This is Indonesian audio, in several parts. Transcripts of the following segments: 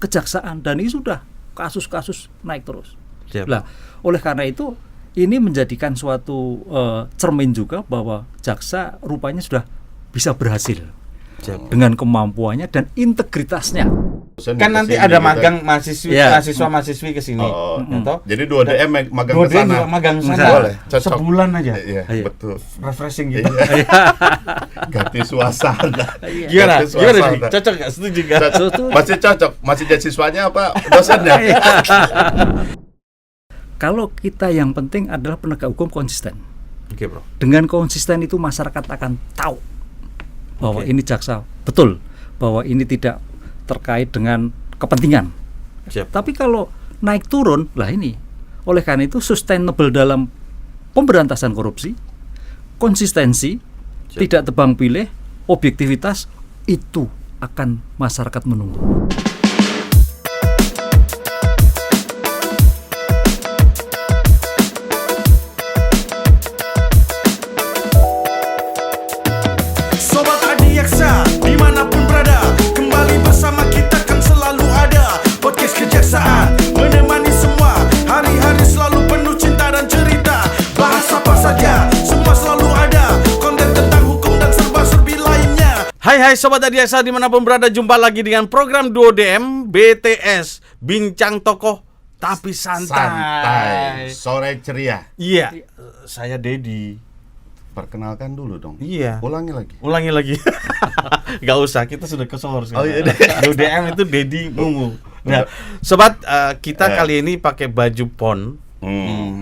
kejaksaan, dan ini sudah kasus-kasus naik terus. Siap. Nah, oleh karena itu ini menjadikan suatu cermin juga bahwa jaksa rupanya sudah bisa berhasil dengan kemampuannya dan integritasnya. Kan nanti ada magang mahasiswa-mahasiswi ke sini. Jadi 2DM magang ke sana. Magang sana. Boleh, cocok. Sebulan aja. Iya, betul. Refreshing gitu. Ganti suasana. Gimana? Cocok enggak? Setuju enggak? Masih cocok. Masih jadi siswanya apa dosennya? Kalau kita yang penting adalah penegak hukum konsisten. Oke, Bro. Dengan konsisten itu masyarakat akan tahu bahwa ini jaksa betul, bahwa ini tidak terkait dengan kepentingan. Siap. Tapi kalau naik turun, lah ini. Oleh karena itu sustainable dalam pemberantasan korupsi, konsistensi, tidak tebang pilih, objektivitas, itu akan masyarakat menunggu. Sobat Adiaksa, dimanapun berada, kembali bersama kita kan selalu ada. Podcast Kejaksaan, menemani semua, hari-hari selalu penuh cinta dan cerita. Bahas apa saja, semua selalu ada, konten tentang hukum dan serba-serbi lainnya. Hai Sobat Adiaksa, dimanapun berada, jumpa lagi dengan program 2DM BTS, Bincang Tokoh Tapi Santai. Sore ceria. Iya, saya Dedi. Perkenalkan dulu dong. Iya. Ulangi lagi. Gak usah, kita sudah kesor sekarang. Oh iya. 2DM itu Dedi Mumu. Nah, Sobat, kita kali ini pakai baju PON.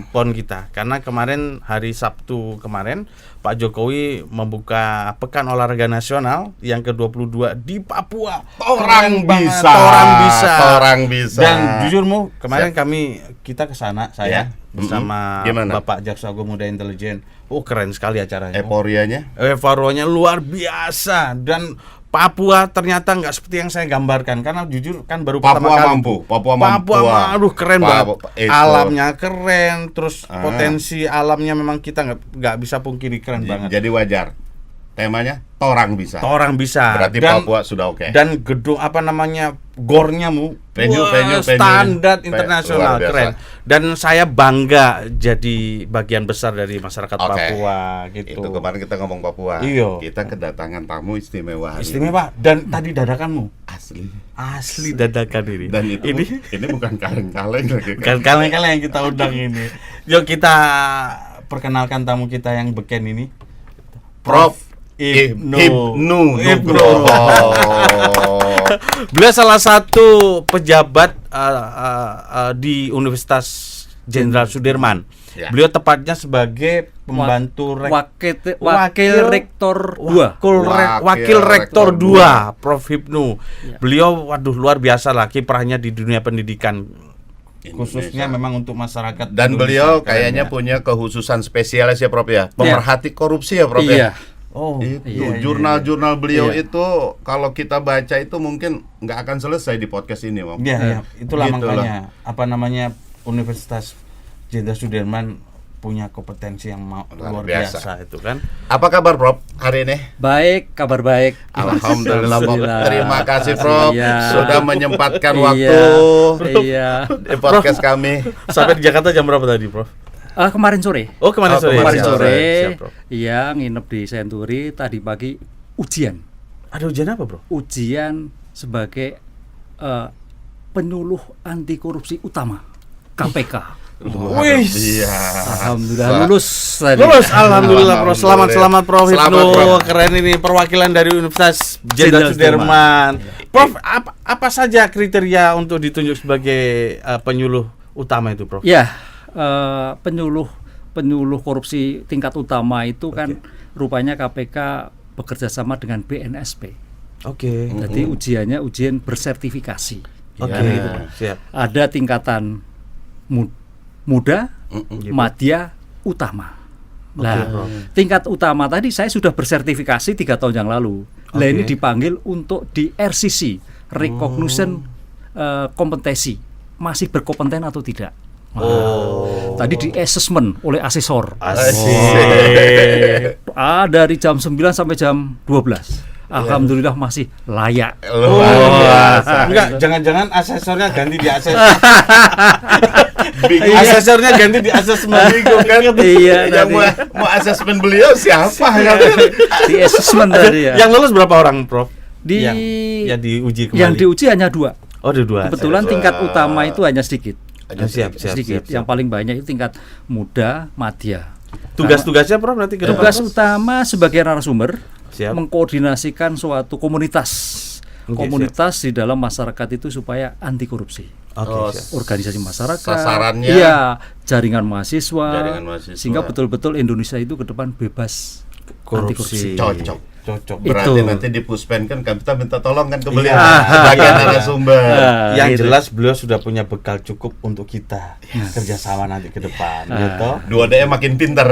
PON kita. Karena kemarin hari Sabtu kemarin Pak Jokowi membuka Pekan Olahraga Nasional yang ke-22 di Papua. Orang bisa. Dan jujurmu, kemarin kita ke sana, saya bersama Gimana? Bapak Jaksa Agung Muda Intelijen. Oh, keren sekali acaranya. Euforianya luar biasa, dan Papua ternyata nggak seperti yang saya gambarkan, karena jujur kan baru pertama kali. Papua mampu. Aduh, keren banget. Alamnya keren, terus potensi alamnya memang kita nggak bisa pungkiri, keren banget. Jadi wajar. Temanya Torang bisa. Berarti Dan Papua sudah oke. Dan gedung gornya venue standar internasional, keren. Dan saya bangga jadi bagian besar dari masyarakat Papua gitu. Itu kemarin kita ngomong Papua. Iya. Kita kedatangan tamu istimewa. Dan tadi dadakanmu. Asli Dadakan ini. Dan ini bukan kaleng-kaleng lagi. Bukan kaleng-kaleng yang kita undang ini. Yuk kita perkenalkan tamu kita yang beken ini. Prof. Ibnu. Beliau salah satu pejabat di Universitas Jenderal Sudirman. Ya. Beliau tepatnya sebagai pembantu wakil rektor 2. Wakil rektor 2, Prof. Ibnu. Ya. Beliau luar biasa lah kiprahnya di dunia pendidikan. Khususnya memang untuk masyarakat. Dan beliau kayaknya punya kekhususan spesialis ya, Prof ya. Pemerhati korupsi ya, Prof ya. Jurnal-jurnal beliau itu kalau kita baca itu mungkin nggak akan selesai di podcast ini, Om. Itulah makanya Universitas Jenderal Sudirman punya kompetensi yang luar biasa itu kan. Apa kabar, Prof, hari ini? Baik, kabar baik. Alhamdulillah, Prof. Terima kasih, Prof, sudah menyempatkan waktu di podcast kami. Sampai di Jakarta jam berapa tadi, Prof? Kemarin sore. Kemarin sore. Iya, nginep di Senturi. Tadi pagi ujian. Ada ujian apa, Bro? Ujian sebagai penyuluh anti korupsi utama KPK. Alhamdulillah lulus. Alhamdulillah, Prof. Selamat Prof. Ibnu. Keren ini perwakilan dari Universitas Jenderal Sudirman. Prof, apa saja kriteria untuk ditunjuk sebagai penyuluh utama itu, Prof? Ya. Penyuluh korupsi tingkat utama itu kan rupanya KPK bekerja sama dengan BNSP. Jadi ujian bersertifikasi. Siap. Ada tingkatan muda, madya, utama. Tingkat utama tadi saya sudah bersertifikasi 3 tahun yang lalu. Ini dipanggil untuk di RCC, recognition kompetensi, masih berkompeten atau tidak. Tadi di assessment oleh asesor. Dari jam 9 sampai jam 12. alhamdulillah masih layak. Enggak, jangan-jangan asesornya ganti di asesor. Asesornya ganti di asesmen kan. Iya, Yang mau asesmen beliau siapa? Di asesmen tadi ya. Yang lulus berapa orang, Prof? Yang diuji kembali. Yang diuji hanya 2. Oh, ada 2. Kebetulan tingkat utama itu hanya sedikit. Siap. Yang paling banyak itu tingkat muda, madya. Tugas-tugasnya Prof nanti ke depan. Tugas utama sebagai narasumber Siap. mengkoordinasikan suatu komunitas di dalam masyarakat itu supaya anti korupsi. Organisasi masyarakat, sasarannya jaringan mahasiswa, sehingga mahasiswa. betul-betul Indonesia itu ke depan bebas anti korupsi. Cocok. Berarti Itu. nanti di Puspen kan kita minta tolong kan ke beliau sebagai narasumber. Yang gitu. jelas beliau sudah punya bekal cukup untuk kita kerjasama nanti ke depan, gitu. 2D makin pinter.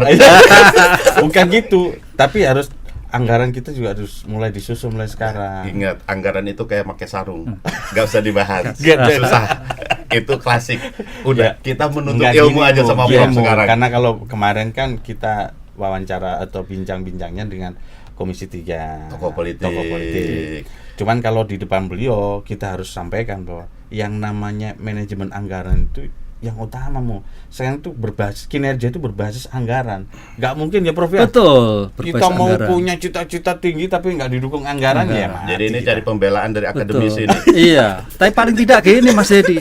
Bukan gitu, tapi harus anggaran kita juga harus mulai disusun mulai sekarang. Ingat, anggaran itu kayak pakai sarung, nggak usah dibahas, Nggak. susah. Itu klasik. Udah, kita menuntut Nggak ilmu gini, aja sama ilmu. Prof sekarang. Karena kalau kemarin kan kita wawancara atau bincang-bincangnya dengan Komisi 3 Tokoh politik. Cuman kalau di depan beliau kita harus sampaikan bahwa yang namanya manajemen anggaran itu yang utama sekarang itu berbasis kinerja itu berbasis anggaran. Nggak mungkin ya Prof ya. Betul. Kita mau punya cita-cita tinggi tapi nggak didukung anggaran ya. Jadi ini cari pembelaan dari akademisi ini. Iya, tapi paling tidak gini Mas Dedi,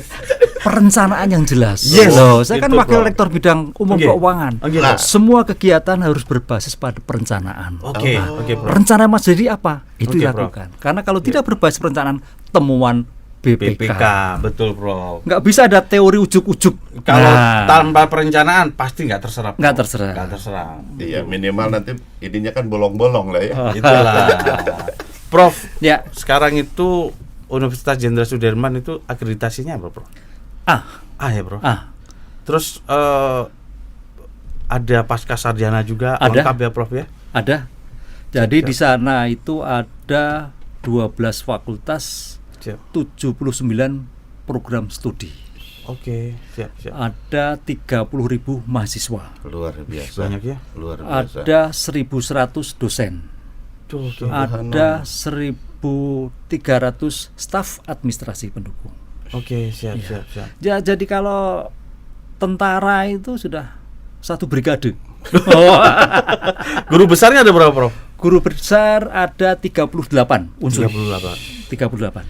perencanaan yang jelas. Yes. Loh, saya kan Gitu, wakil Bro. rektor bidang umum Oke. keuangan. Oke, Nah, Bro. Semua kegiatan harus berbasis pada perencanaan. Oke, Bro. Rencana Mas Dedi apa? Itu Oke, dilakukan. Karena kalau tidak berbasis perencanaan, temuan BPK. Betul Prof. Nggak bisa ada teori ujuk-ujuk. Kalau Nah, tanpa perencanaan pasti nggak terserap. Nggak terserap. Nggak terserap. Iya, minimal nanti ininya kan bolong-bolong lah ya. Itulah. Prof, ya, sekarang itu Universitas Jenderal Sudirman itu akreditasinya apa, Prof? Ya, Prof. Terus ada pasca sarjana juga Ada. lengkap ya, Prof ya? ada. Jadi di sana itu ada 12 fakultas, Siap. 79 program studi. Oke, siap. Ada 30.000 mahasiswa. Luar biasa. Banyak ya? Luar biasa. Ada 1.100 dosen. Tuh. Ada 1.300 staf administrasi pendukung. Oke, siap. Ya, jadi kalau tentara itu sudah satu brigade. Guru besarnya ada berapa, Prof? Guru besar ada 38 unsur. 38.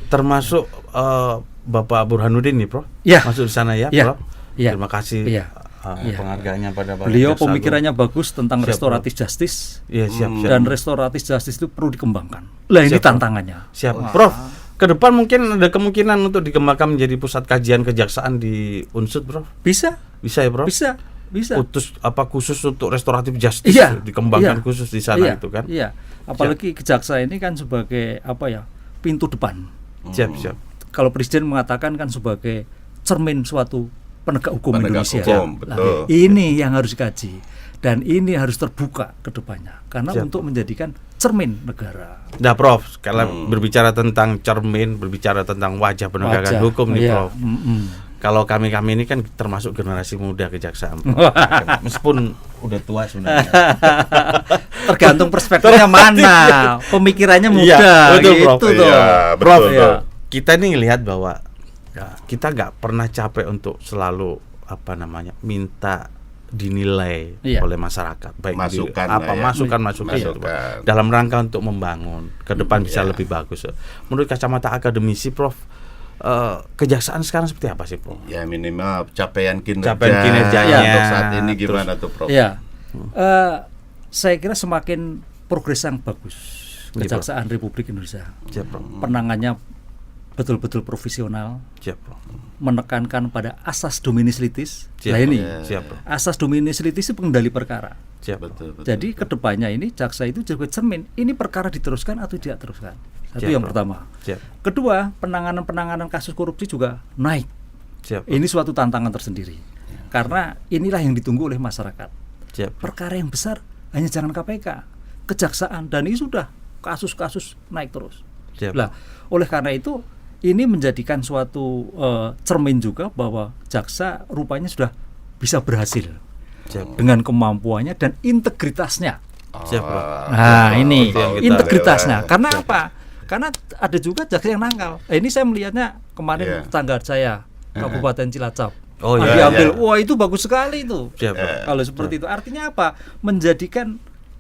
Termasuk Bapak Burhanuddin nih, Prof? Ya. Masuk di sana ya, Ya. Prof? Ya. Terima kasih Ya. penghargaannya pada Bapak Beliau Jaksa Agung. pemikirannya bagus tentang Siap, restoratif justice. Iya, siap. Dan restoratif justice itu perlu dikembangkan. Lah ini Siap, Prof. tantangannya. Siap, Prof. Ke depan mungkin ada kemungkinan untuk dikembangkan menjadi pusat kajian kejaksaan di Unsud, Prof. Bisa? Bisa ya, Prof? Bisa. Khusus untuk restoratif justice Iya, dikembangkan iya. khusus di sana Iya, itu kan. Iya. Apalagi kejaksa ini kan sebagai pintu depan. Siap. Kalau presiden mengatakan kan sebagai cermin suatu penegak hukum Penegak Indonesia. hukum, Nah, betul. ini yang harus dikaji dan ini harus terbuka ke depannya karena Siap. untuk menjadikan cermin negara. Nah, Prof, kalau berbicara tentang cermin, berbicara tentang wajah penegakan Wajah. hukum nih, Iya. Prof. Kalau kami ini kan termasuk generasi muda kejaksaan, Prof. Meskipun udah tua sebenarnya. Tergantung perspektifnya mana, pemikirannya muda, Iya, betul, gitu Prof. tuh. Iya, Prof, betul. ya. kita nih lihat bahwa kita nggak pernah capek untuk selalu minta dinilai Iya. oleh masyarakat, baik Masukan di, lah ya. masukan Masukan. itu, Pak. Dalam rangka untuk membangun ke depan bisa lebih bagus. Menurut kacamata akademisi, Prof, kejaksaan sekarang seperti apa sih, Prof? Ya minimal capaian kinerja. Capaian kinerjanya. Untuk saat ini gimana tuh, Prof? Ya, saya kira semakin progres yang bagus Kejaksaan Republik Indonesia. Siap, Prof. Penangannya betul-betul profesional, Siap, Prof. menekankan pada asas dominis litis. Siap, Nah ini, Siap, Prof. asas dominis litis itu pengendali perkara. Siap, Betul. Jadi kedepannya ini jaksa itu juga cermin, ini perkara diteruskan atau tidak teruskan. Satu Siap, yang Prof. pertama. Siap. Kedua, penanganan kasus korupsi juga naik. Siap, Prof. Ini suatu tantangan tersendiri. Karena inilah yang ditunggu oleh masyarakat. Siap, Prof. Perkara yang besar hanya jangan KPK, kejaksaan, dan ini sudah kasus-kasus naik terus. Siap. Lah, oleh karena itu ini menjadikan suatu cermin juga bahwa jaksa rupanya sudah bisa berhasil Siap. dengan kemampuannya dan integritasnya Siap, Prof. Nah, ini Itu yang kita integritasnya. Karena apa? Karena ada juga jaksa yang nakal. Ini saya melihatnya kemarin Iya. tetangga saya Kabupaten Cilacap. Oh, iya, diambil. iya. Wah, itu bagus sekali itu. Siap, Prof. Kalau seperti itu artinya apa? Menjadikan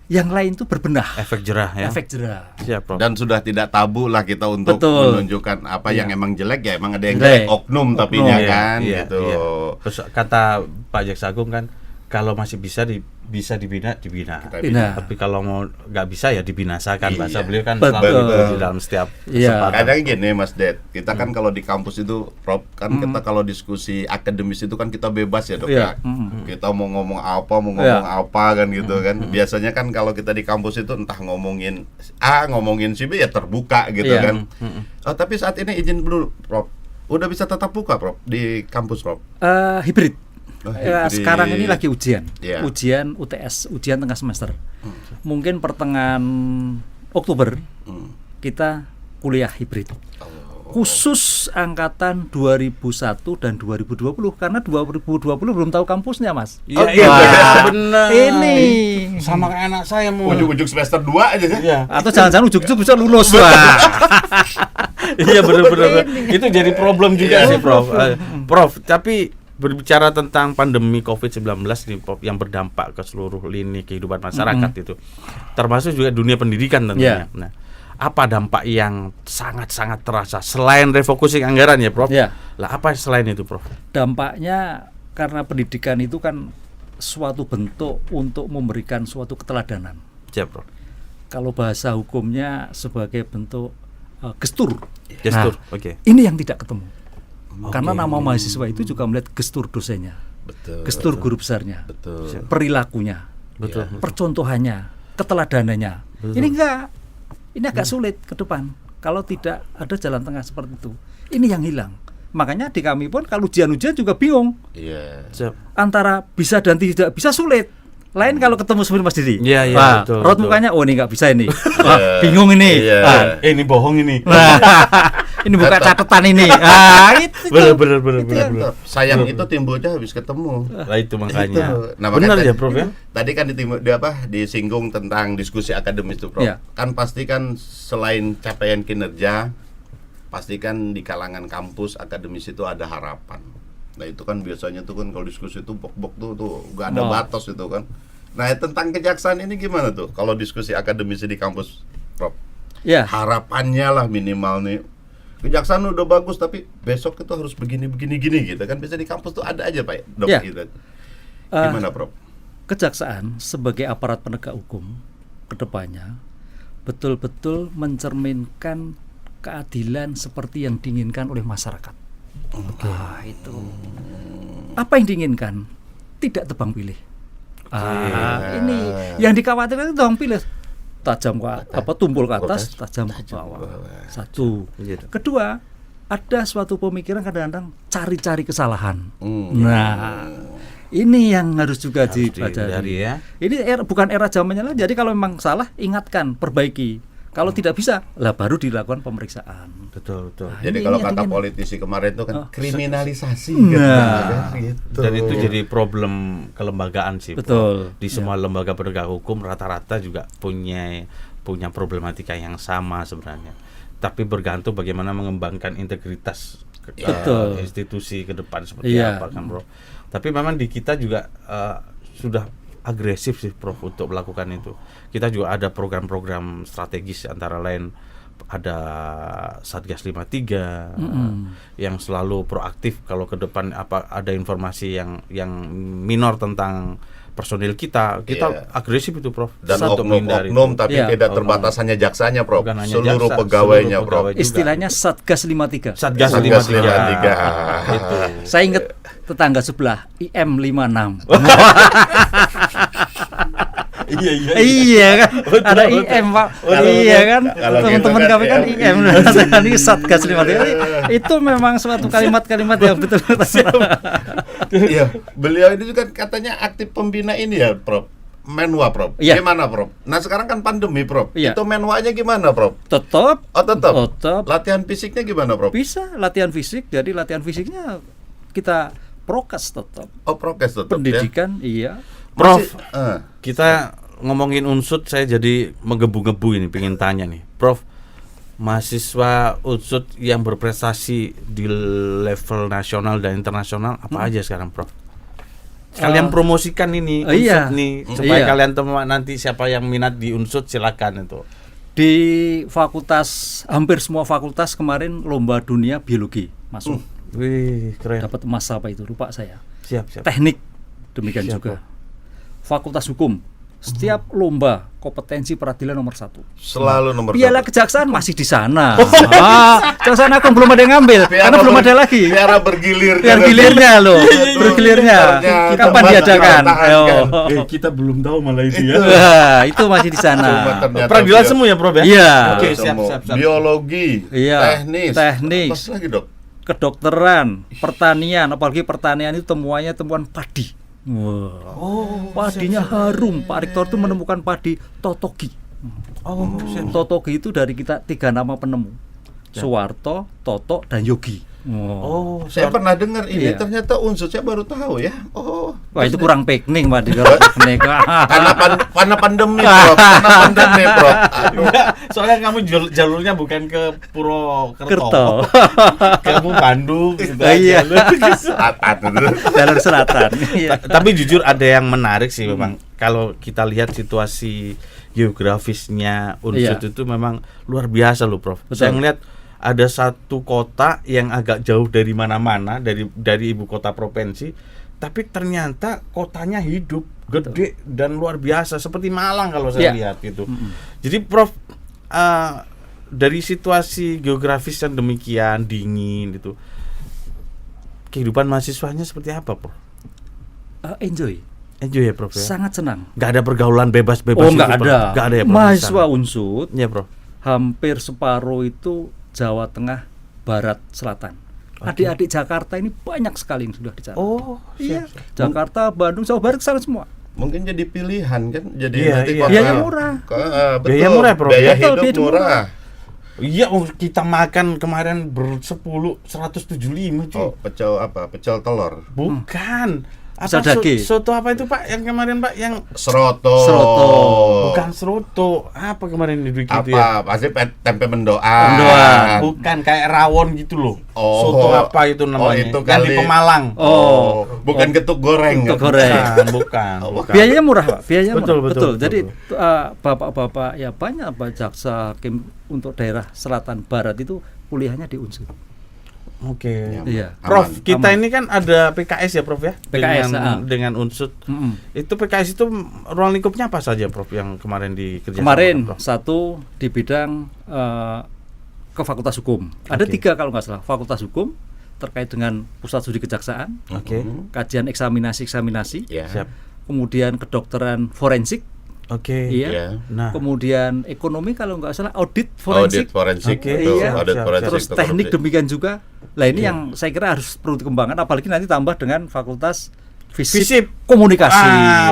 yang lain itu berbenah. Efek jerah ya. Efek jerah. Siap, Prof. Dan sudah tidak tabu lah kita untuk Betul. menunjukkan apa yang emang jelek ya emang ada yang Jelek. jelek oknum tapinya Iya, kan iya, gitu. iya. Terus kata Pak Jaksa Agung kan, kalau masih bisa dibina. Bina. Tapi kalau mau nggak bisa ya dibinasakan. Iya. Bahasa beliau kan Betul. selalu itu di dalam setiap Iya. kesempatan. Kadang gini Mas Ded, kita kan kalau di kampus itu Prof, kan kita kalau diskusi akademis itu kan kita bebas ya Dok Iya. ya. Kita mau ngomong apa, mau ngomong Iya. apa kan gitu kan. Biasanya kan kalau kita di kampus itu entah ngomongin A, ngomongin si B ya terbuka gitu Iya. kan. Oh, tapi saat ini izin dulu Prof. Udah bisa tetap buka Prof di kampus Prof. Hibrid. Oh, Ya, hibrid. sekarang ini lagi ujian. Iya. Ujian UTS, ujian tengah semester. Mungkin pertengahan Oktober kita kuliah hibrid. Khusus angkatan 2001 dan 2020 karena 2020 belum tahu kampusnya, Mas. Iya, iya, benar. Ini Sama kayak anak saya mau. Ujung-ujung semester 2 aja sih. Iya. atau jangan-jangan ujung-ujung bisa lulus. Wah. Iya benar-benar. Itu jadi problem juga Iya. sih, Prof. Prof, tapi berbicara tentang pandemi COVID-19 nih, Prof, yang berdampak ke seluruh lini kehidupan masyarakat itu, termasuk juga dunia pendidikan tentunya. Iya. Nah, apa dampak yang sangat-sangat terasa selain refocusing anggaran ya, Prof? Iya. Lah apa selain itu, Prof? Dampaknya karena pendidikan itu kan suatu bentuk untuk memberikan suatu keteladanan. Siap, Prof. Kalau bahasa hukumnya sebagai bentuk gestur. Gestur, Nah, oke. ini yang tidak ketemu. Karena nama mahasiswa itu juga melihat gestur dosennya, Betul. gestur guru besarnya, Betul. perilakunya, Betul. percontohannya, keteladanannya. Ini enggak, ini agak sulit ke depan kalau tidak ada jalan tengah seperti itu. Ini yang hilang. Makanya di kami pun kalau ujian-ujian juga bingung Iya. Siap. antara bisa dan tidak bisa, sulit. Lain kalau ketemu seperti Mas Didi. Iya, iya, Wah, betul, raut betul. mukanya, oh ini nggak bisa ini. Wah, bingung ini. Iya. Ah, Ini bohong ini. nah, ini buka catatan ini. Itu. Bener. Sayang itu timbulnya habis ketemu. Lah itu makanya. Itu. Nah, Benar makanya ya, Prof ya? Tadi kan disinggung tentang diskusi akademis itu, Prof. Iya. Kan pasti kan selain capaian kinerja, pasti kan di kalangan kampus akademis itu ada harapan. Nah, itu kan biasanya tuh kan kalau diskusi itu bok-bok tuh gak ada Oh. batas itu kan. Nah, tentang kejaksaan ini gimana tuh kalau diskusi akademisi di kampus, Prof? Ya. Harapannya lah minimal nih. Kejaksaan udah bagus tapi besok itu harus begini gitu kan. Biasa di kampus tuh ada aja, Pak, Dok Ya. gitu. Gimana, Prof? Kejaksaan sebagai aparat penegak hukum kedepannya betul-betul mencerminkan keadilan seperti yang diinginkan oleh masyarakat. Itu. Apa yang diinginkan? Tidak tebang pilih. Ini yang dikhawatirkan itu tebang pilih. Tajam ke tumpul ke atas, tajam ke bawah. Satu. Gitu. Kedua, ada suatu pemikiran kadang-kadang cari-cari kesalahan. Nah, ini yang harus juga dipelajari ya. Ini bukan era zamannya lagi. Jadi kalau memang salah, ingatkan, perbaiki. Kalau tidak bisa, lah baru dilakukan pemeriksaan. Betul. Jadi Ini kalau yang kata ingin- politisi kemarin itu kan kriminalisasi Nah. gitu. Dan itu jadi problem kelembagaan sih, Prof. Betul. Di semua lembaga penegak hukum rata-rata juga punya problematika yang sama sebenarnya. Tapi bergantung bagaimana mengembangkan integritas Betul. institusi ke depan seperti Iya. apa kan, Bro. Tapi memang di kita juga sudah agresif sih, Prof, untuk melakukan itu. Kita juga ada program-program strategis, antara lain ada Satgas 53 yang selalu proaktif kalau ke depan ada informasi yang minor tentang personil kita Iya. agresif itu, Prof. Dan untuk menghindari oknum itu. tapi Iya. tidak terbatas hanya jaksanya, Prof. Bukan hanya Seluruh jaksa, pegawainya, seluruh Prof. pegawai juga. Istilahnya Satgas 53. Satgas Satgas 53. 53. Itu. Saya ingat tetangga sebelah IM 56. Iya kan, ada IM, Pak. Iya kan, Kalau teman-teman gitu kan, kami kan ya. IM, ini Satgas 53. Itu memang suatu kalimat-kalimat yang betul. Iya, beliau ini juga katanya aktif pembina ini ya, Prof. Menwa, Prof. Iya. Gimana, Prof? Nah, sekarang kan pandemi, Prof. Iya. Itu menwanya gimana, Prof? Tetap Oh, tetap. Tetap. Latihan fisiknya gimana, Prof? bisa latihan fisik. Jadi latihan fisiknya kita prokes tetap. Oh, prokes tetap Pendidikan iya. Prof, Masih- kita ngomongin unsut saya jadi menggebu-gebu ini, pengen tanya nih, Prof. Mahasiswa unsut yang berprestasi di level nasional dan internasional apa aja sekarang, Prof? Kalian promosikan ini unsut nih supaya kalian teman nanti siapa yang minat di unsut silakan itu. Di fakultas, hampir semua fakultas kemarin lomba dunia biologi masuk. Wih, keren. Dapat emas apa itu, lupa saya. Siap. Teknik demikian Siap, juga. Fakultas hukum, setiap lomba kompetensi peradilan nomor 1. Selalu nomor Piala 1. kejaksaan masih di sana. Kejaksaan Agung belum ada yang ngambil karena belum ada lagi. Piala bergilir. Biar gilirnya loh, bergilirnya. Kapan diadakan? Kita belum tahu malah itu ya. Wah, itu masih di sana. Peradilan semua ya, Prof ya? Iya. Oke, siap. Biologi, Iya. teknis. Teknis. Apa lagi, Dok? Kedokteran, pertanian, apalagi pertanian itu temuannya temuan padi. Wah, padinya harum. Pak Rektor itu menemukan padi totogi. Totogi itu dari kita 3 nama penemu, Suwarto, Toto, dan Yogi. Saya pernah dengar ini, Iya. ternyata unsut saya baru tahu ya. Wah, itu kurang piknik, Pak. Piknik. Karena pandemi, Prof. Karena pandemi, Prof. Aduh. Soalnya kamu jalurnya bukan ke Purwokerto, Kerto. kamu Bandung gitu Iya. Jalur selatan. Iya. Tapi jujur ada yang menarik sih memang. Kalau kita lihat situasi geografisnya unsut itu memang luar biasa loh, Prof. Betul. Saya ngeliat ada satu kota yang agak jauh dari mana-mana, dari ibu kota provinsi, tapi ternyata kotanya hidup, gede dan luar biasa seperti Malang kalau saya lihat gitu. Jadi Prof, dari situasi geografis yang demikian dingin itu, kehidupan mahasiswanya seperti apa, Prof? Enjoy ya, Prof ya? Sangat senang. Nggak ada pergaulan bebas-bebas Oh, itu, nggak Prof? ada. Nggak ada ya, Prof? Mahasiswa unsut Iya, Prof. hampir separuh itu Jawa Tengah, Barat, Selatan. Adik-adik Jakarta ini banyak sekali yang sudah di sana. Oh, iya. Jakarta, Bandung, Jawa Barat, sana semua. Mungkin jadi pilihan kan, jadi Iya, nanti iya. kota- Biaya murah. Betul. Biaya murah, Prof. Biaya Betul, hidup biaya murah. Iya, kita makan kemarin 175 cuy. Pecel apa? Pecel telur. Bukan. Pecel Apa daging. soto apa itu, Pak? Yang kemarin, Pak, yang Seroto. bukan seroto. Apa kemarin itu Apa? gitu ya? Pasti tempe mendoan. Mendoan. Bukan kayak rawon gitu loh. Oh. Soto apa itu namanya? Oh, itu yang di kali. Pemalang. Bukan getuk goreng. Getuk kan? goreng. Bukan. Biayanya murah, Pak. Biayanya Betul, murah. betul, betul, Jadi betul. bapak-bapak ya banyak, Pak jaksa hakim untuk daerah selatan barat itu kuliahnya di Unsur. Oke. Iya. Prof, Aman. kita ini kan ada PKS ya, Prof ya? PKS, dengan unsut. Mm-mm. Itu PKS itu ruang lingkupnya apa saja, Prof, yang kemarin dikerjakan? Kemarin Prof? satu di bidang ke Fakultas Hukum. Ada Oke. 3 kalau nggak salah. Fakultas Hukum terkait dengan pusat studi kejaksaan, Oke. kajian eksaminasi, Ya. Siap. kemudian kedokteran forensik, Oke. iya. Ya. Nah, kemudian ekonomi kalau nggak salah audit forensik. Audit forensik. Oke. betul. Iya. Audit Siap, forensik. Terus itu teknik korupsi. demikian juga. Lah ini yang saya kira harus perlu dikembangkan, apalagi nanti tambah dengan fakultas Fisip. fisip komunikasi.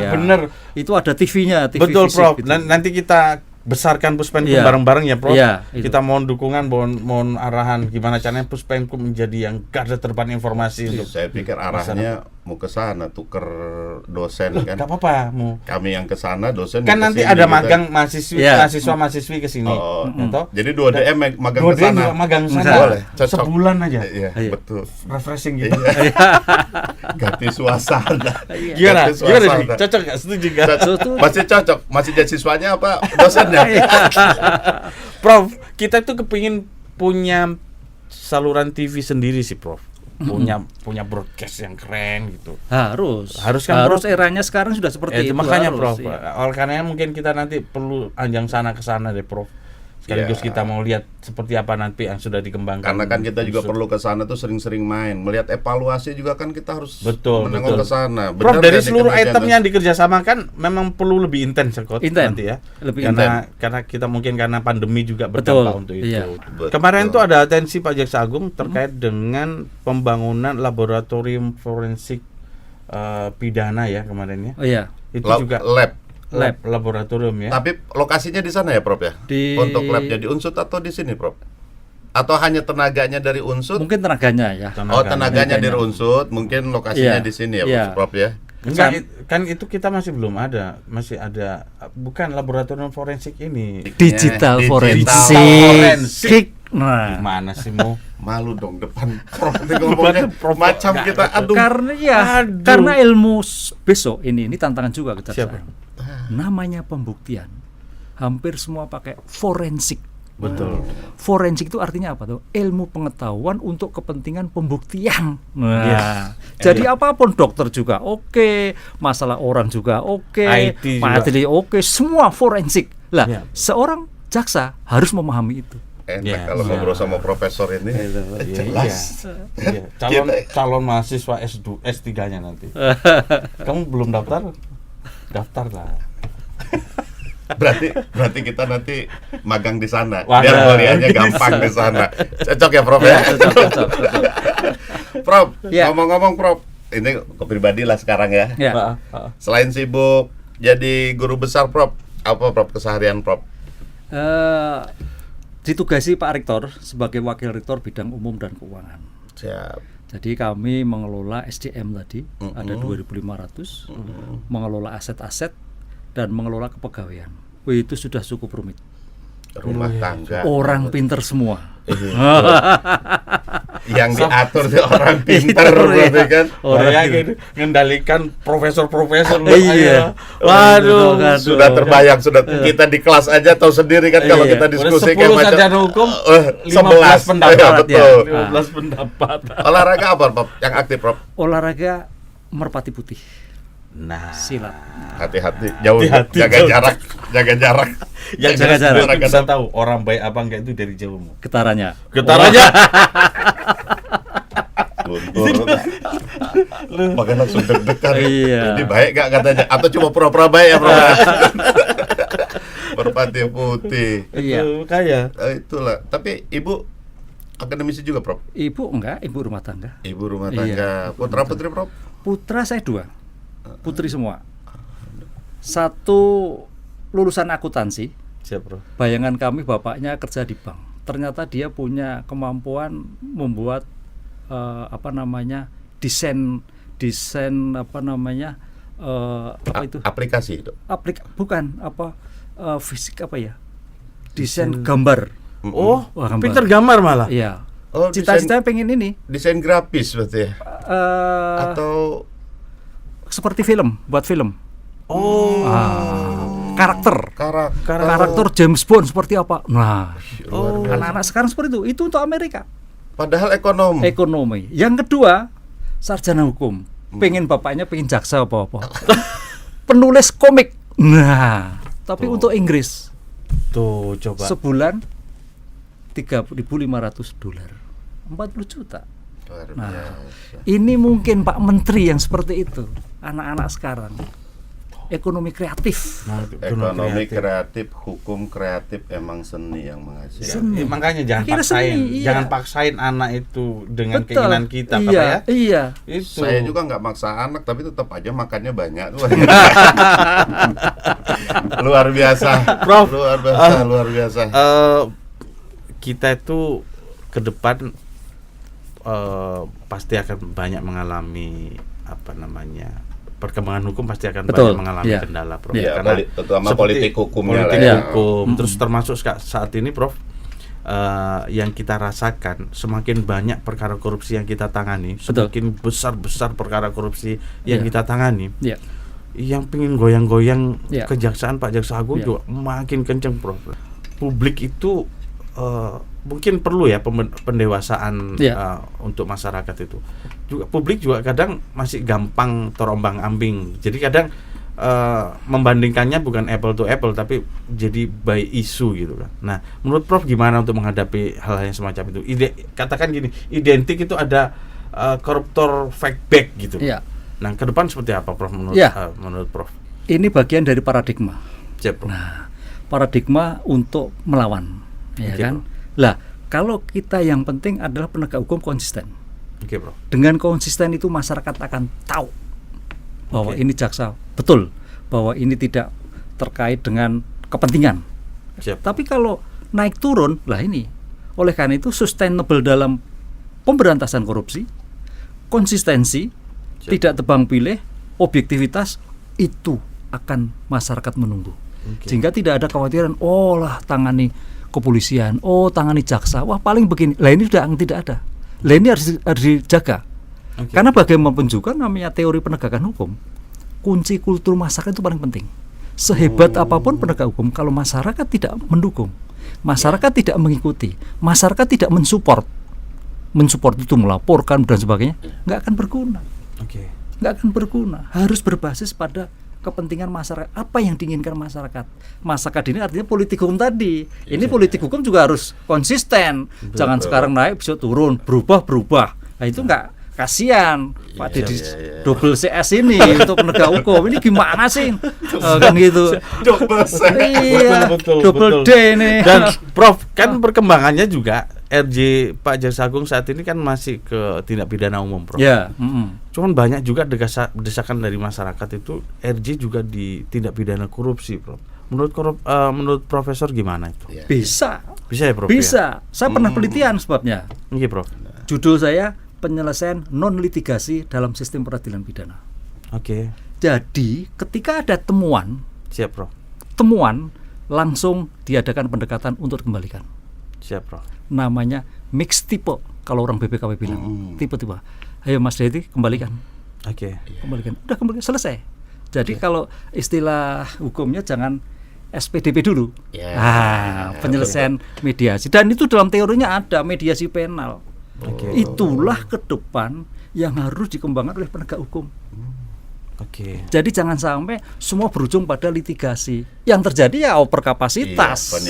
Bener. Itu ada TV-nya, TV Betul, fisip Prof. gitu. Nanti kita besarkan Puspenkum Iya. bareng-bareng ya, Prof. Iya, itu. Kita mohon dukungan, mohon arahan gimana caranya Puspenkum menjadi yang garda terdepan informasi untuk. Saya pikir arahnya mau ke sana tuker dosen kan. Gak apa-apa, mau. Kami yang ke sana, dosen Kan yang nanti kesini, ada gitu. magang Iya. mahasiswa-mahasiswi ke sini. Oh, Toh? jadi 2DM magang Dua ke dia sana. juga magang sana. Boleh, cocok. Sebulan aja. Iya, Iya. betul. Refreshing gitu. Ganti suasana. Gimana? Ganti Gimana suasana. sih? Cocok gak? Setuju gak? Masih cocok, masih jadi siswanya apa dosennya? Prof, kita tuh kepingin punya saluran TV sendiri sih, Prof. Punya broadcast yang keren gitu. Harus Kan, Prof? eranya sekarang sudah seperti itu. Makanya, harus, Prof. iya. Oleh karena mungkin kita nanti perlu anjang sana ke sana deh, Prof. Sekaligus Iya. kita mau lihat seperti apa nanti yang sudah dikembangkan. Karena kan kita juga Unsur. perlu ke sana tuh sering-sering main, melihat evaluasi juga kan kita harus Betul, menengok betul. ke sana. Prof, Benar dari nggak sih seluruh kerjaan item tuh? yang dikerjasamakan memang perlu lebih intens ya, Coach, Intens. nanti ya. Lebih Karena kita mungkin karena pandemi juga berdampak Betul, untuk itu. iya. Betul. Kemarin tuh ada atensi Pak Jaksa Agung terkait dengan pembangunan laboratorium forensik pidana ya kemarin ya. Oh iya. Itu Lab- juga lab. laboratorium ya. Tapi lokasinya di sana ya, Prof ya? Di- Untuk labnya di Unsut atau di sini, Prof? Atau hanya tenaganya dari Unsut? Mungkin tenaganya ya. Oh, tenaganya dari Unsut, mungkin lokasinya Iya. di sini ya, Iya. Prof ya? Enggak, kan itu kita masih belum ada, masih ada bukan laboratorium forensik ini. Digital Digital forensik. Nah, Gimana sih mau? Malu dong depan Prof ini ngomongnya macam kita aduh. karena ilmu besok ini tantangan juga kita. Siapa? Namanya pembuktian. Hampir semua pakai forensik. Betul. Forensik itu artinya apa tuh? Ilmu pengetahuan untuk kepentingan pembuktian. Nah, jadi apapun dokter juga oke, masalah orang juga oke, IT juga. materi oke, semua forensik. Lah, Ya. seorang jaksa harus memahami itu. Enak kalau ngobrol sama profesor ini. Jelas. Iya. Calon mahasiswa S3-nya nanti. Kamu belum daftar? Daftar lah. Berarti kita nanti magang di sana. Wah, Biar kuliahnya gampang di sana. Cocok ya, Prof ya? Cocok. Prof, Ya. ngomong-ngomong Prof, ini kepribadi lah sekarang ya. Ya. Selain sibuk jadi guru besar Prof, apa Prof keseharian Prof? Ditugasi Pak Rektor sebagai Wakil Rektor Bidang Umum dan Keuangan. Siap. Jadi kami mengelola SDM tadi, ada 2.500, mengelola aset-aset dan mengelola kepegawaian. Wih, itu sudah cukup rumit. Rumah tangga. Orang pinter semua. Yang diatur sih orang pinter Pinter, berarti ya. kan. Kayak gitu, ngendalikan profesor-profesor. Iya. Waduh. Sudah terbayang, sudah kita di kelas aja tahu sendiri kan kalau Iya. kita diskusi Udah 10 kayak sarjana hukum, 11 pendapat. Ya, betul. 15 pendapat. Olahraga apa Prof? Yang aktif Prof? Olahraga merpati putih, Nah, silat. Hati-hati, jauh, Hati-hati, jaga jauh. jarak, jaga jarak. yang Jaga jarak. jelas bisa tahu orang baik apa enggak itu dari jauhmu. Getarannya. Getarannya. Luntur. Makanya langsung deg-degan. Iya. Ini baik gak katanya? Atau cuma pura-pura baik ya Prof? Merpati putih. Iya. Itu kaya. Itulah. Tapi Ibu akademisi juga Prof? Ibu enggak, ibu rumah tangga. Ibu rumah tangga. Putra putri Prof? Putra saya 2, putri semua. Satu lulusan akuntansi. Siap, Bro. Bayangan kami bapaknya kerja di bank. Ternyata dia punya kemampuan membuat desain itu Aplikasi itu. fisik desain gambar. Oh, Wah, gambar. pinter gambar malah. Iya. Oh, Cita-citanya pengen ini desain grafis berarti ya? Atau seperti film, buat film. Oh. Karakter James Bond seperti apa? Nah, anak-anak sekarang seperti itu. Itu untuk Amerika. Padahal Ekonomi. Yang kedua, sarjana hukum. Pengen bapaknya pengen jaksa apa-apa. Penulis komik. Nah, tapi untuk Inggris. Tuh, coba. Sebulan $3.500. 40 juta. Luar Nah, biasa. ini mungkin Pak Menteri yang seperti itu. Anak-anak sekarang. Ekonomi kreatif. Nah, Ekonomi kreatif, hukum kreatif, emang seni yang menghasilkan. Ya, makanya jangan Akhirnya paksain, seni, iya. jangan paksain anak itu dengan Betul. keinginan kita, Pak Iya, ya. iya. Itu. Saya juga nggak maksa anak, tapi tetap aja makannya banyak. Luar biasa, Prof. luar biasa. Kita itu ke depan pasti akan banyak mengalami perkembangan hukum pasti akan Betul, banyak mengalami iya. kendala, Prof. Iya, Karena terutama seperti politik hukumnya politik lah ya. hukum, terus termasuk saat ini, Prof, yang kita rasakan semakin banyak perkara korupsi yang kita tangani, Betul. semakin besar perkara korupsi yang Iya. kita tangani. Iya. Yang pengen goyang-goyang Iya. kejaksaan, Pak Jaksa Agung Iya. juga makin kenceng, Prof. Publik itu mungkin perlu ya pendewasaan Iya. untuk masyarakat itu. Juga publik juga kadang masih gampang terombang-ambing. Jadi kadang membandingkannya bukan apple to apple tapi jadi by isu gitu kan. Nah, menurut Prof gimana untuk menghadapi hal yang semacam itu? Katakan gini, identik itu ada koruptor fake back gitu. Iya. Nah, ke depan seperti apa, Prof, menurut Iya. menurut Prof? Ini bagian dari paradigma. Siap, Prof. Nah, paradigma untuk melawan, ya Oke, kan? Lah, kalau kita yang penting adalah penegak hukum konsisten. Oke, Prof. Dengan konsisten itu masyarakat akan tahu bahwa Oke. ini jaksa betul, bahwa ini tidak terkait dengan kepentingan. Siap. Tapi kalau naik turun, lah ini. Oleh karena itu sustainable dalam pemberantasan korupsi, konsistensi, Siap. tidak tebang pilih, objektivitas itu akan masyarakat menunggu. Sehingga tidak ada kekhawatiran, tangani kepolisian, tangani jaksa, paling begini. Lah ini sudah tidak ada. Lah ini harus dijaga. Karena bagaimanapun juga namanya teori penegakan hukum, kunci kultur masyarakat itu paling penting. Sehebat apapun penegak hukum, kalau masyarakat tidak mendukung, masyarakat tidak mengikuti, masyarakat tidak mensupport itu melaporkan dan sebagainya, nggak akan berguna. Nggak akan berguna. Harus berbasis pada kepentingan masyarakat, apa yang diinginkan masyarakat. Masyarakat ini artinya politik hukum tadi. Ini politik hukum juga harus konsisten. Jangan sekarang naik besok turun, berubah. Nah itu nggak, kasihan Pak Deddy double CS ini untuk penegak hukum. Ini gimana sih? Kan gitu. Double D ini. Dan Prof, kan perkembangannya juga RJ Pak Jaksa Agung saat ini kan masih ke tindak pidana umum, Prof. Ya. Cuman banyak juga desakan dari masyarakat itu RJ juga di tindak pidana korupsi, Prof. Menurut Profesor gimana itu? Bisa ya, Prof? Bisa. Saya pernah penelitian sebabnya. Iya, Prof. Judul saya penyelesaian non litigasi dalam sistem peradilan pidana. Jadi ketika ada temuan, siap, Prof. Temuan langsung diadakan pendekatan untuk dikembalikan. Siap, Prof. Namanya mix tipe, kalau orang BPKP bilang tipe-tipe. Ayo Mas Deddy kembalikan. Kembalikan. Udah kembalikan, selesai. Jadi kalau istilah hukumnya jangan SPDP dulu. Penyelesaian mediasi. Dan itu dalam teorinya ada mediasi penal. Itulah ke depan yang harus dikembangkan oleh penegak hukum. Jadi jangan sampai semua berujung pada litigasi. Yang terjadi ya overkapasitas.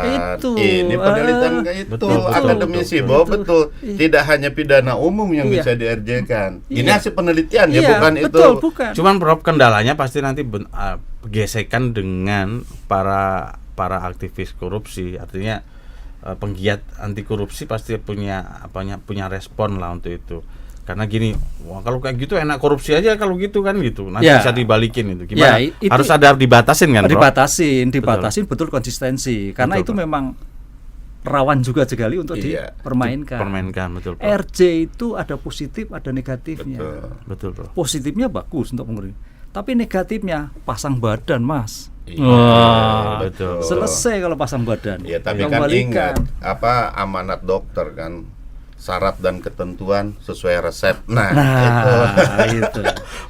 Itu. Ini penelitian kayak itu akademisi bahwa betul tidak hanya pidana umum yang bisa di-RJ-kan. Ini hasil penelitian bukan betul, itu. Bukan. Cuman Prof, kendalanya pasti nanti gesekan dengan para aktivis korupsi. Artinya penggiat anti korupsi pasti punya respon lah untuk itu. Karena gini, kalau kayak gitu enak korupsi aja kalau gitu kan gitu. Nanti bisa dibalikin itu. Gimana? Harus ada dibatasin kan, Bro? Dibatasin betul konsistensi. Karena itu memang rawan juga sekali untuk dipermainkan. Betul, Bro. RJ itu ada positif, ada negatifnya. Betul, Bro. Positifnya bagus untuk mengurus. Tapi negatifnya pasang badan, Mas. Betul. Selesai kalau pasang badan. Tapi kan ingat amanat dokter kan, syarat dan ketentuan sesuai resep. Itu.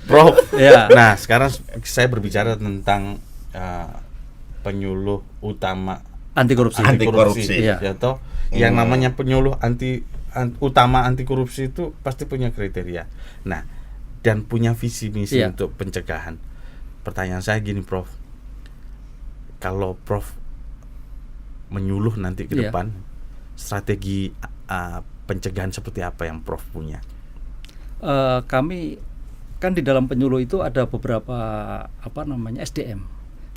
Prof. Nah, sekarang saya berbicara tentang penyuluh utama anti korupsi. Yang namanya penyuluh utama anti korupsi itu pasti punya kriteria. Nah, dan punya visi misi untuk pencegahan. Pertanyaan saya gini, Prof. Kalau Prof menyuluh nanti ke depan, strategi pencegahan seperti apa yang Prof punya? Kami kan di dalam penyuluh itu ada beberapa SDM.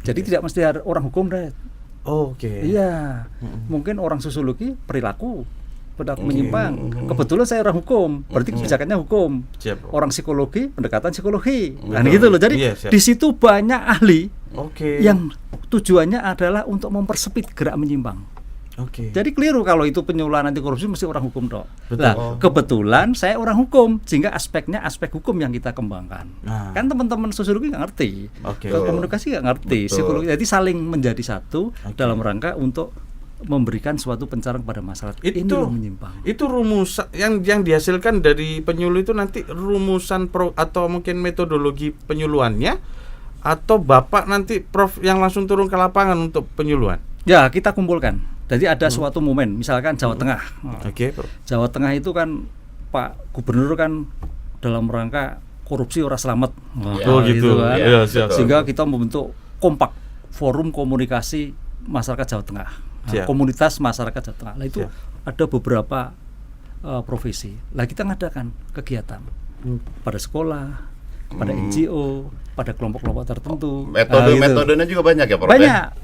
Jadi tidak mesti ada orang hukum deh. Mungkin orang sosiologi perilaku menyimpang. Kebetulan saya orang hukum, berarti kebijakannya hukum. Orang psikologi pendekatan psikologi. Nah gitu loh. Jadi di situ banyak ahli yang tujuannya adalah untuk mempersempit gerak menyimpang. Jadi keliru kalau itu penyuluhan anti korupsi mesti orang hukum dong. Nah, kebetulan saya orang hukum, sehingga aspeknya aspek hukum yang kita kembangkan. Kan teman-teman sosiologi nggak ngerti, komunikasi nggak ngerti, psikologi. Jadi saling menjadi satu dalam rangka untuk memberikan suatu pencerahan kepada masyarakat. Itu menyimpang. Itu rumusan yang dihasilkan dari penyuluh itu nanti rumusan atau mungkin metodologi penyuluhannya, atau Bapak nanti Prof yang langsung turun ke lapangan untuk penyuluhan? Ya, kita kumpulkan. Jadi ada suatu momen, misalkan Jawa Tengah. Jawa Tengah itu kan Pak Gubernur kan dalam rangka korupsi ora selamat. Gitu kan. Sehingga kita membentuk kompak, forum komunikasi masyarakat Jawa Tengah. Komunitas masyarakat Jawa Tengah. Nah, itu ada beberapa profesi. Lah kita ngadakan kegiatan pada sekolah, pada NGO, pada kelompok-kelompok tertentu. Metodenya juga banyak ya, Prof? Banyak.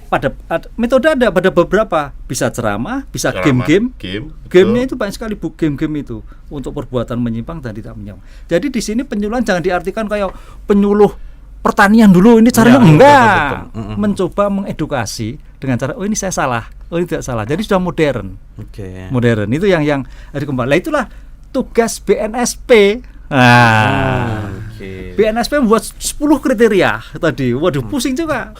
Metode ada pada beberapa. Bisa ceramah, bisa game-game. Game-nya itu banyak sekali game-game itu untuk perbuatan menyimpang dan tidak menyimpang. Jadi di sini penyuluhan jangan diartikan kayak penyuluh pertanian dulu ini caranya enggak. Mencoba mengedukasi dengan cara ini saya salah, ini tidak salah. Jadi sudah modern. Modern itu yang harus kembali. Itulah tugas BNSP. BNSP membuat 10 kriteria tadi. Waduh, pusing juga.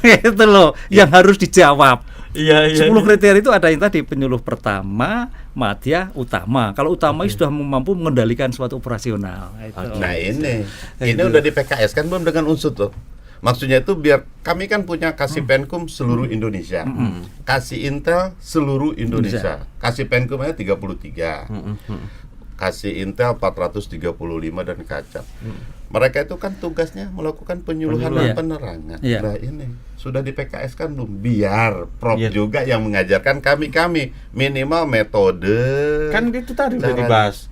Itu loh yang harus dijawab. Iya. 10 kriteria itu ada yang tadi penyuluh pertama, madya, utama. Kalau utama sudah mampu mengendalikan suatu operasional. Itu. Nah ini udah di PKS kan belum dengan unsur tuh. Maksudnya itu biar kami kan punya Kasih Penkum seluruh Indonesia, Kasih Intel seluruh Indonesia, Kasih Penkumnya 33, Kasih Intel 435 dan Kacap. Mereka itu kan tugasnya melakukan penyuluhan dan penerangan. Nah ini sudah di PKS kan belum, biar Prof juga yang mengajarkan kami minimal metode. Kan itu tadi udah dibahas.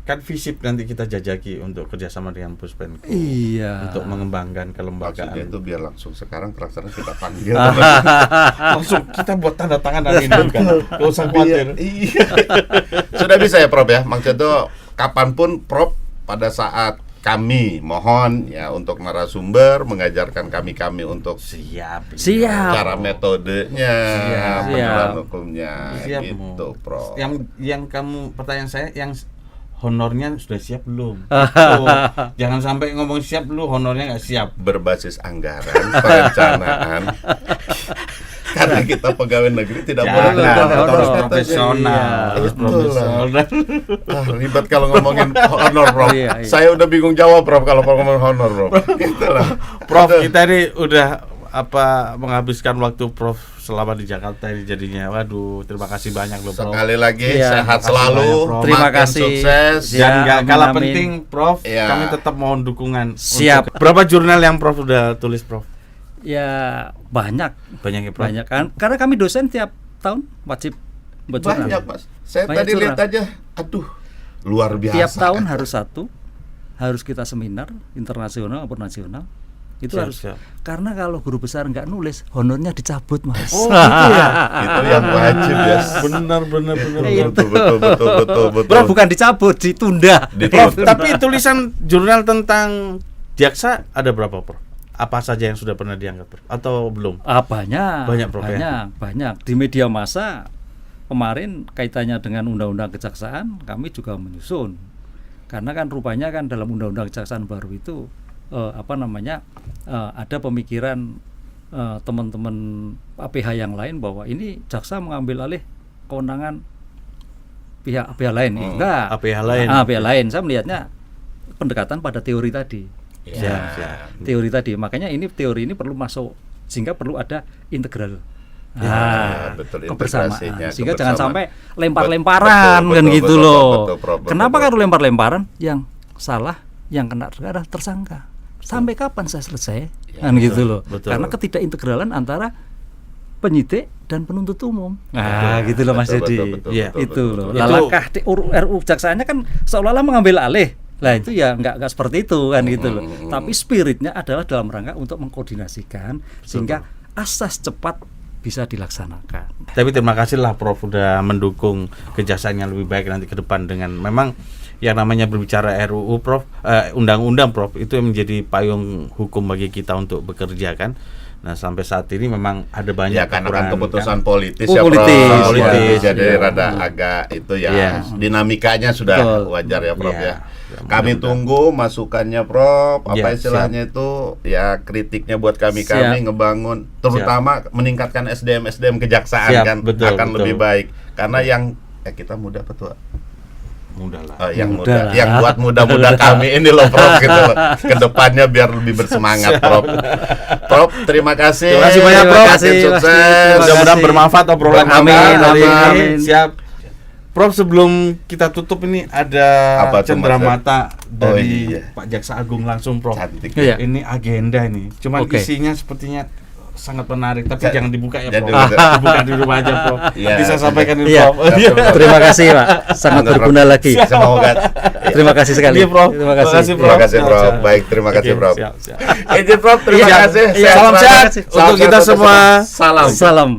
Kan FISIP nanti kita jajaki untuk kerjasama dengan Puspenkum. Iya. Untuk mengembangkan kelembagaan. Maksudnya itu biar langsung sekarang pelaksanaan kita panggil. Langsung kita buat tanda tangan hari ini kan. Gak usah khawatir. Iya. Sudah bisa ya Prof ya. Maksudnya itu kapanpun Prof pada saat kami mohon ya untuk narasumber mengajarkan kami untuk siap. Cara metodenya, penerapan hukumnya, gitu Prof. Yang kamu pertanyaan saya yang honornya sudah siap belum? Jangan sampai ngomong siap lu honornya nggak siap. Berbasis anggaran, perencanaan. Karena kita pegawai negeri tidak boleh harus profesional. Ribet kalau ngomongin honor, Prof. Saya udah bingung jawab, Prof, kalau ngomongin honor, Prof. Gitulah. Prof, kita ini udah menghabiskan waktu Prof selama di Jakarta ini jadinya. Waduh, terima kasih banyak loh Prof. Sekali lagi sehat selalu, terima kasih, sukses. Dan gak kalah penting Prof, kami tetap mohon dukungan. Siap. Berapa jurnal yang Prof udah tulis Prof? Ya banyak ya Prof. Banyak kan, karena kami dosen tiap tahun wajib buat jurnal. Banyak Mas. Saya banyak tadi lihat aja, aduh luar biasa. Tiap tahun harus satu, harus kita seminar internasional maupun nasional. Itu harus. Karena kalau guru besar nggak nulis, honornya dicabut Mas. Oh gitu ya. Itu yang wajib ya. Benar. Betul. Bro, bukan dicabut, ditunda. Prof, tapi tulisan jurnal tentang jaksa ada berapa Prof? Apa saja yang sudah pernah diangkat Prof? Atau belum? Banyak Prof. Banyak. Di media massa kemarin kaitannya dengan undang-undang kejaksaan kami juga menyusun. Karena kan rupanya kan dalam undang-undang kejaksaan baru itu ada pemikiran teman-teman APH yang lain bahwa ini jaksa mengambil alih kewenangan pihak lain. Enggak. APH lain. APH lain. Saya melihatnya pendekatan pada teori tadi. Teori tadi. Makanya teori ini perlu masuk, sehingga perlu ada integral. Betul, kebersamaan. Sehingga jangan sampai lempar-lemparan kan gitu loh. Kenapa kalau lempar-lemparan yang salah yang kena tersangka? Sampai kapan saya selesai? Kan gitu loh. Karena ketidakintegralan antara penyidik dan penuntut umum. Gitu loh Mas Dedi. Itu loh. Langkah RUU jaksaannya kan seolah-olah mengambil alih. Lah itu ya enggak seperti itu kan gitu loh. Tapi spiritnya adalah dalam rangka untuk mengkoordinasikan sehingga asas cepat bisa dilaksanakan. Tapi terima kasih lah Prof udah mendukung kejaksaan yang lebih baik nanti ke depan dengan memang yang namanya berbicara RUU Prof, undang-undang Prof itu yang menjadi payung hukum bagi kita untuk bekerja kan. Nah sampai saat ini memang ada banyak karena kan keputusan kan? politis politis. Jadi rada agak itu dinamikanya sudah wajar ya Prof ya. Kami tunggu masukannya Prof, istilahnya itu ya kritiknya buat kami ngebangun terutama meningkatkan SDM kejaksaan kan akan lebih baik karena yang kita muda apa tua? Muda lah. Yang buat muda-muda kami ini loh Prof gitu loh. Kedepannya biar lebih bersemangat Prof. Prof, terima kasih. Terima kasih banyak Prof. Sukses. Mudah-mudahan bermanfaat obrolan amin. Siap. Prof, sebelum kita tutup ini ada cenderamata dari Pak Jaksa Agung langsung Prof. Cantik. Ini agenda ini. Cuman isinya sepertinya sangat menarik, tapi jangan dibuka ya Prof. Dibuka di rumah aja Prof. Bisa sampaikan ini Prof. Terima kasih Pak, sangat berguna lagi. Semoga. Terima kasih sekali. Terima kasih Prof. Terima kasih Prof. Baik, terima kasih Prof. Izin Prof, terima kasih. Salam sehat untuk kita semua. Salam.